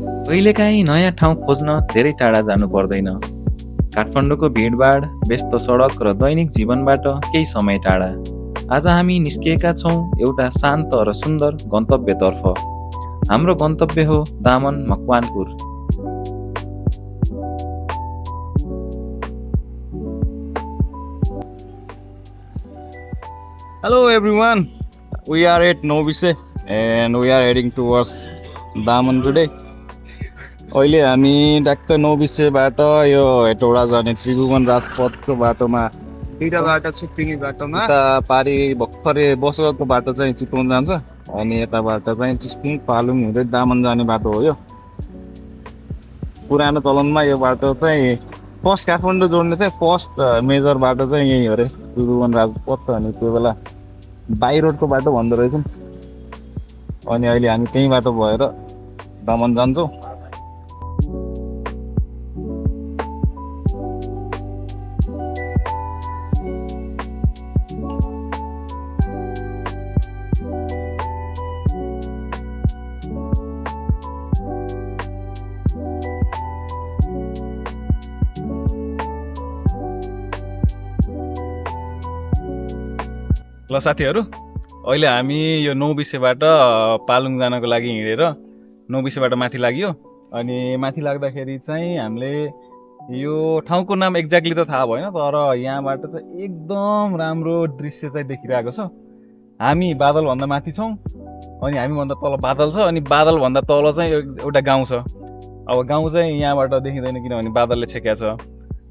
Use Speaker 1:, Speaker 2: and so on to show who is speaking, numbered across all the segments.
Speaker 1: कहिलेकाहीँ नयाँ ठाउँ खोज्न धेरै टाढा जानु पर्दैन। काठमाडौँको भिडभाड, व्यस्त सडक र दैनिक जीवनबाट केही समय टाढा। आज हामी निस्किएका छौँ एउटा शान्त र सुन्दर गन्तव्यतर्फ। हाम्रो गन्तव्य हो दामन Makwanpur.
Speaker 2: Hello everyone, we are at Novice and we are heading towards Daman today. अहिले हामी डाक्क नोबिसेबाट यो हेटौडा जाने त्रिभुवन राजपथको बाटोमा
Speaker 3: दुईटा बाटो छ पिङी बाटोमा
Speaker 2: यता पारी भर्खरै बसोको बाटो चाहिँ चितवन जान्छ अनि यताबाट चाहिँ चिस्पिङ पालुङ हुँदै दामन जाने बाटो हो यो। पुरानो चलनमा यो बाटो चाहिँ फर्स्ट काठमाडौँ जोड्ने चाहिँ फर्स्ट मेजर बाटो चाहिँ यही हो अरे त्रिभुवन राजपथ। अनि त्यो बेला बाई रोडको बाटो भन्दो रहेछौँ। अनि अहिले हामी त्यही बाटो भएर दामन जान्छौँ। ल साथीहरू, अहिले हामी यो नौबिसेबाट पालुङ जानको लागि हिँडेर नौबिसेबाट माथि लाग्यो। अनि माथि लाग्दाखेरि चाहिँ हामीले यो ठाउँको नाम एक्ज्याक्टली त थाहा भएन, तर यहाँबाट चाहिँ एकदम राम्रो दृश्य चाहिँ देखिरहेको छ। हामी बादलभन्दा माथि छौँ अनि हामीभन्दा तल बादल छ अनि बादलभन्दा तल चाहिँ एउटा गाउँ छ। अब गाउँ चाहिँ यहाँबाट देखिँदैन किनभने बादलले छेक्या छ,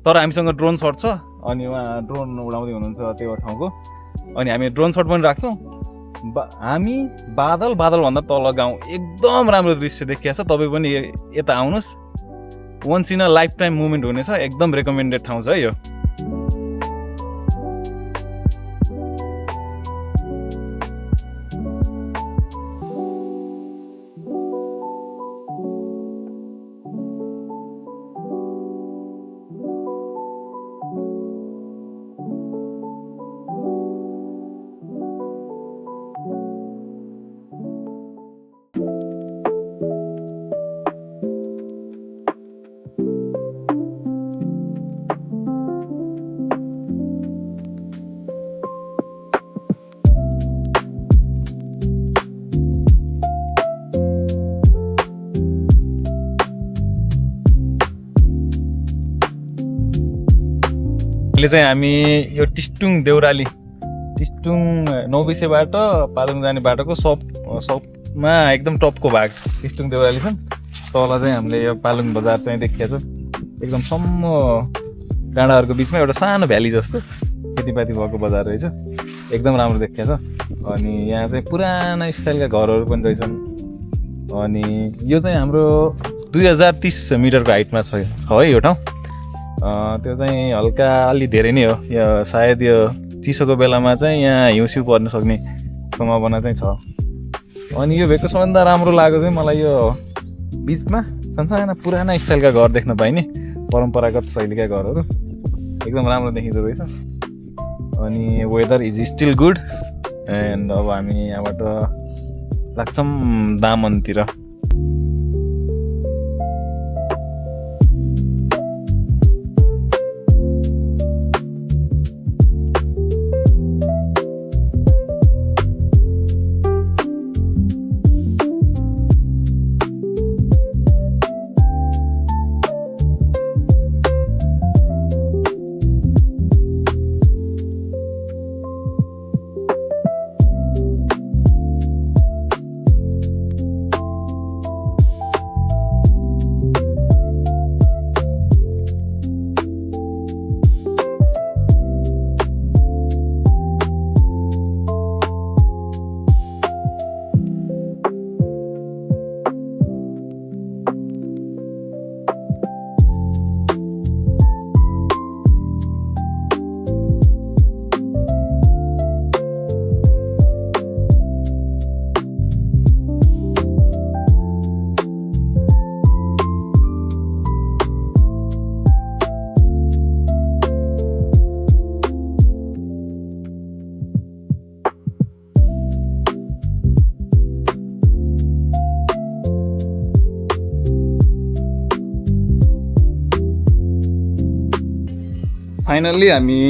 Speaker 2: तर हामीसँग ड्रोन सर्ट छ अनि उहाँ ड्रोन उडाउँदै हुनुहुन्छ त्यो ठाउँको। अनि हामी ड्रोन सर्ट पनि राख्छौँ। हामी बादलभन्दा तल गाउँ एकदम राम्रो दृश्य देखिया छ। तपाईँ पनि यता आउनुहोस्, once in a life time moment हुनेछ। एकदम रेकमेन्डेड ठाउँ छ है यो। अहिले चाहिँ हामी यो टिस्टुङ देउराली टिस्टुङ नौबिसेबाट पालुङ जाने बाटोको सबमा एकदम टपको भाग टिस्टुङ देउराली छन्। तल चाहिँ हामीले यो पालुङ बजार चाहिँ देखिया छ। एकदम सम्म डाँडाहरूको बिचमा एउटा सानो भ्याली जस्तो खेतीपाती भएको बजार रहेछ। एकदम राम्रो देखिया छ। अनि यहाँ चाहिँ पुराना स्टाइलका घरहरू पनि रहेछन्। अनि यो चाहिँ हाम्रो 2030 मिटरको हाइटमा छ है यो ठाउँ। त्यो चाहिँ हल्का अलि धेरै नै हो। यो सायद यो चिसोको बेलामा चाहिँ यहाँ हिउँसिउ पर्न सक्ने सम्भावना चाहिँ छ। अनि यो भेगको सबभन्दा राम्रो लाग्यो चाहिँ मलाई यो बिचमा सानसाना पुराना स्टाइलका घर देख्न पाइने, परम्परागत शैलीका घरहरू एकदम राम्रो देखिँदो रहेछ। अनि weather is still good and अब हामी यहाँबाट लाग्छौँ दामनतिर। फाइनल्ली हामी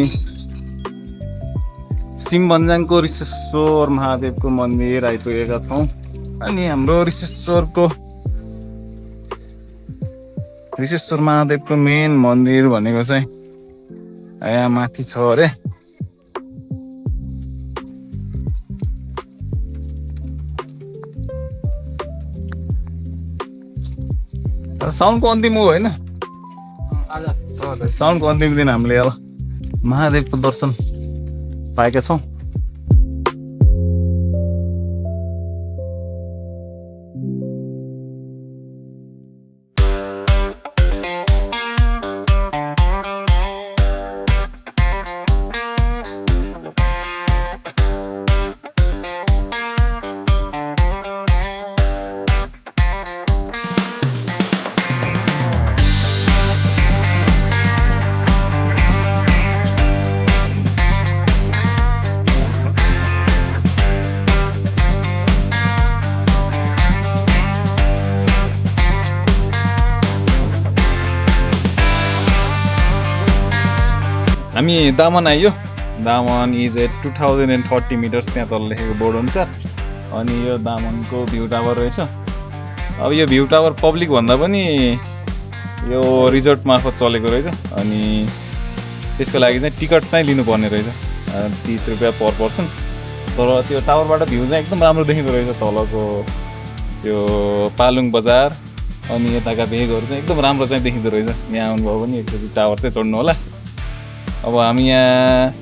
Speaker 2: सिमभन्ज्याङको रिसेश्वर महादेवको मन्दिर आइपुगेका छौँ। अनि हाम्रो रिसेश्वर महादेवको मेन मन्दिर भनेको चाहिँ यहाँ माथि छ अरे। साउन्डको अन्तिम हो होइन, साउन्डको अन्तिम दिन हामीले अब महादेवको दर्शन पाएका छौँ। हामी दामन आइयो। दामन इज एट 2030 मिटर्स त्यहाँ तल लेखेको बोर्ड अनुसार। अनि यो दामनको भ्यू टावर रहेछ। अब यो भ्यू टावर पब्लिक भन्दा पनि यो रिजोर्ट मार्फत चलेको रहेछ। अनि त्यसको लागि चाहिँ टिकट चाहिँ लिनुपर्ने रहेछ, 30 रुपियाँ पर पर्सन। तर त्यो टावरबाट भ्यू चाहिँ एकदम राम्रो देखिँदो रहेछ, तलको त्यो पालुङ बजार अनि यताका भेगहरू चाहिँ एकदम राम्रो चाहिँ देखिँदो रहेछ। यहाँ आउनुभयो भने एकचोटि टावर चाहिँ चढ्नु होला। अब हामी यहाँ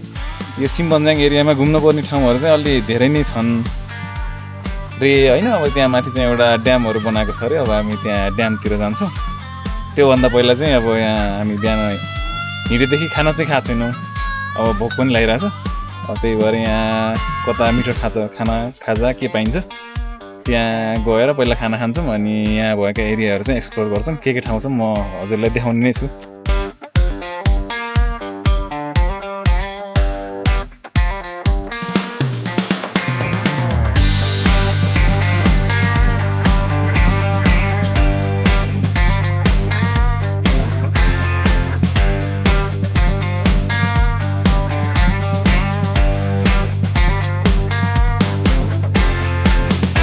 Speaker 2: यो सिमभन्ज्याङ एरियामा घुम्नुपर्ने ठाउँहरू चाहिँ अलि धेरै नै छन् रे होइन। अब त्यहाँ माथि चाहिँ एउटा ड्यामहरू बनाएको छ अरे। अब हामी त्यहाँ ड्यामतिर जान्छौँ। त्योभन्दा पहिला चाहिँ अब यहाँ हामी बिहान हिँडेदेखि खाना चाहिँ खाएको छैनौँ, अब भोक पनि लागिरहेछ। त्यही भएर यहाँ कता मिठो खाजा के पाइन्छ त्यहाँ गएर पहिला खाना खान्छौँ। अनि यहाँ भएका एरियाहरू चाहिँ एक्सप्लोर गर्छौँ। के ठाउँ छ म हजुरलाई देखाउने नै छु।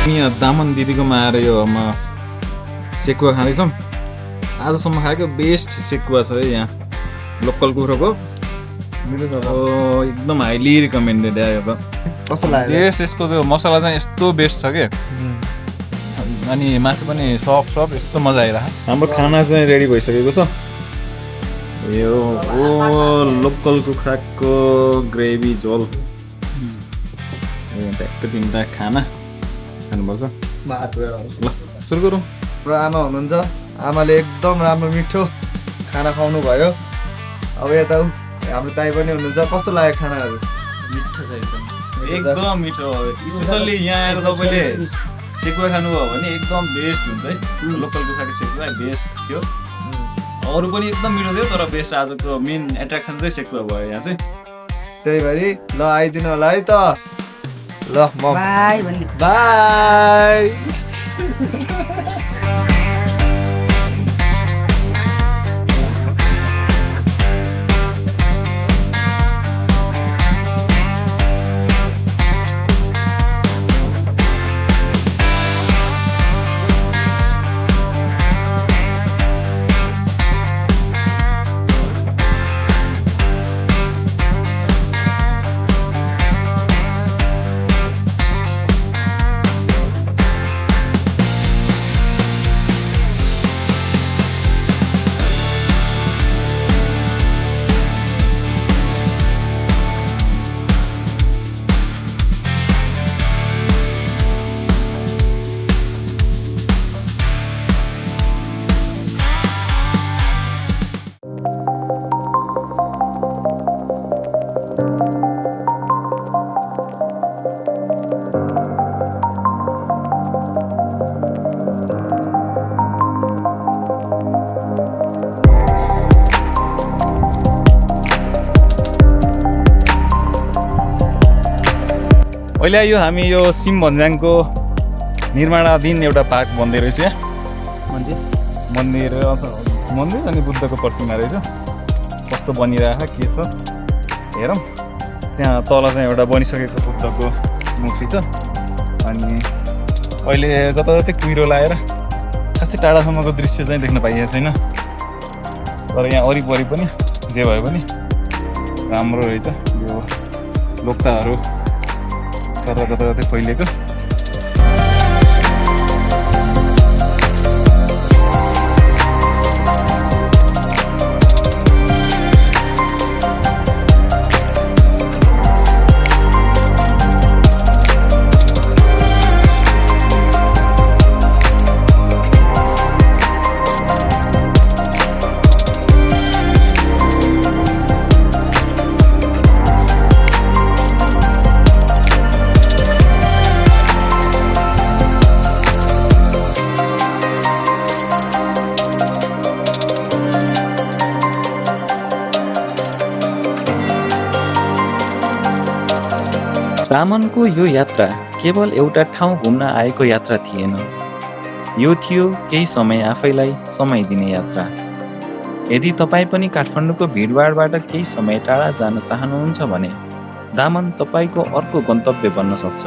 Speaker 2: यहाँ दामन दिदीकोमा आएर यो म सेकुवा खाँदैछौँ। आजसम्म खाएको बेस्ट सेकुवा छ है यहाँ, लोकल कुखुराको। एकदम हाइली रिकमेन्डेड आयो त।
Speaker 4: कस्तो लाग्यो?
Speaker 2: बेस्ट। यसको त्यो मसला चाहिँ यस्तो बेस्ट छ कि, अनि मासु पनि सफ्ट यस्तो मजा आइरहेको। हाम्रो खाना चाहिँ रेडी भइसकेको छ। यो लोकल कुखुराको ग्रेभी झोल, ट्याक्क 3टा खाना खानुपर्छ। ल सुरु गरौँ।
Speaker 4: र आमा हुनुहुन्छ, आमाले एकदम राम्रो मिठो खाना खुवाउनु भयो। अब यता हाम्रो दाइ पनि हुनुहुन्छ। कस्तो लाग्यो खानाहरू?
Speaker 2: मिठो छ एकदम मिठो। स्पेसल्ली यहाँ आएर तपाईँले सेकुवा खानुभयो भने एकदम बेस्ट हुन्छ है। लोकल कुखुराको सेकुवा बेस्ट थियो। अरू पनि एकदम मिठो थियो, तर बेस्ट आजको मेन एट्र्याक्सन चाहिँ सेकुवा भयो यहाँ चाहिँ।
Speaker 4: त्यही भएर ल आइदिनु होला है त। ल म
Speaker 5: बाई भन्ने
Speaker 4: बाई।
Speaker 2: अहिले यो हामी यो सिमभन्ज्याङको निर्माणाधीन एउटा पार्क बन्दै रहेछ यहाँ। मन्दिर अनि बुद्धको प्रतिमा रहेछ। कस्तो बनिरहेको के छ हेरौँ। त्यहाँ तल चाहिँ एउटा बनिसकेको बुद्धको मूर्ति छ। अनि अहिले जताततै कुहिरो लगाएर खासै टाढासम्मको दृश्य चाहिँ देख्न पाइएको छैन। तर यहाँ वरिपरि पनि जे भए पनि राम्रो रहेछ। यो लोक्ताहरू सर जताततै फैलिएको।
Speaker 1: तामनको यो यात्रा केवल एउटा ठाउँ घुम्न आएको यात्रा थिएन। यो थियो केही समय आफैलाई समय दिने यात्रा। यदि तपाईँ पनि काठमाडौँको भिडभाडबाट केही समय टाढा जान चाहनुहुन्छ भने दामन तपाईँको अर्को गन्तव्य बन्न सक्छ।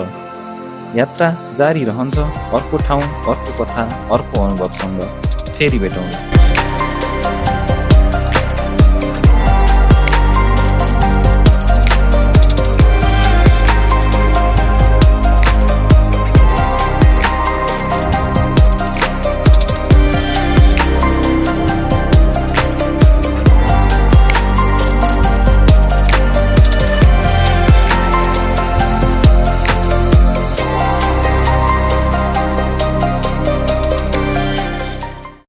Speaker 1: यात्रा जारी रहन्छ, अर्को ठाउँ, अर्को कथा, अर्को अनुभवसँग फेरि भेटौँला।